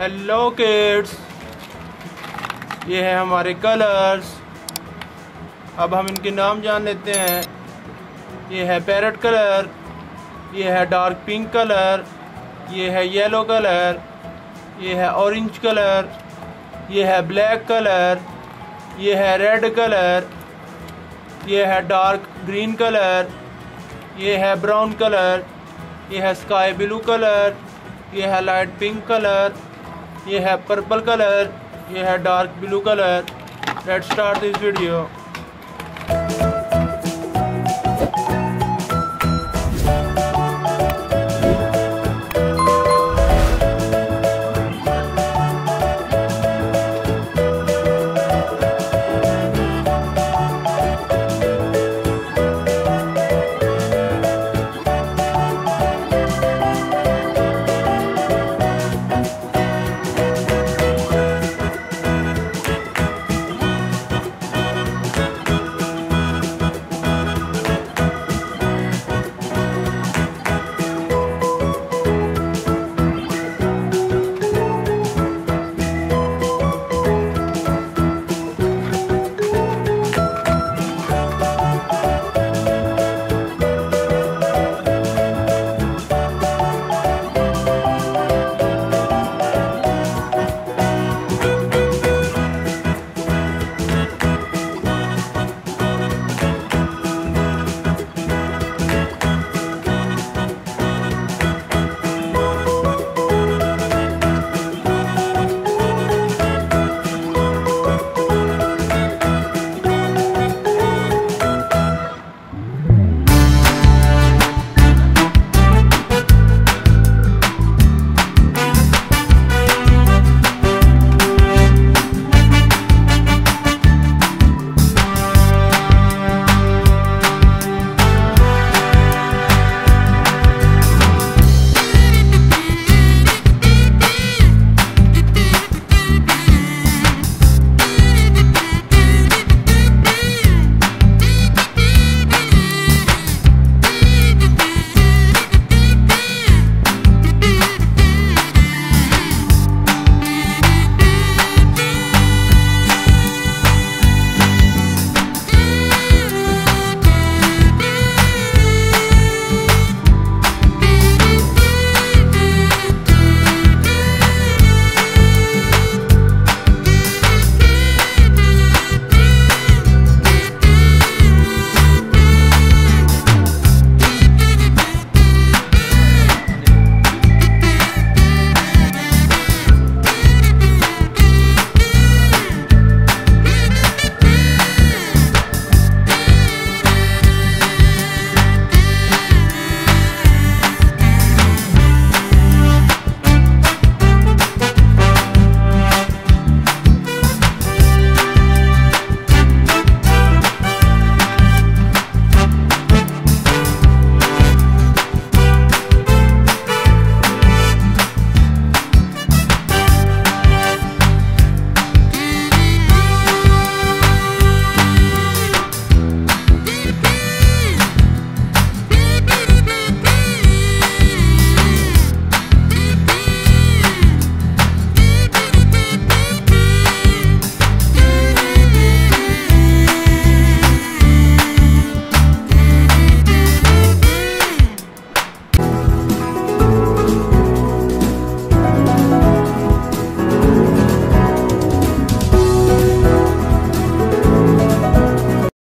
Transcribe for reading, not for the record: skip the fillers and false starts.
Hello kids, ये है हमारे कलर्स। अब हम इनके नाम जान लेते हैं। ये है पैरेट कलर, ये है डार्क पिंक कलर, ये है येलो कलर, ये है ऑरेंज कलर, ये है ब्लैक कलर, ये है रेड कलर, ये है डार्क ग्रीन कलर, ये है ब्राउन कलर, ये है स्काई ब्लू कलर, ये है लाइट पिंक कलर, ये है पर्पल कलर, ये है dark blue colour. Let's start this video.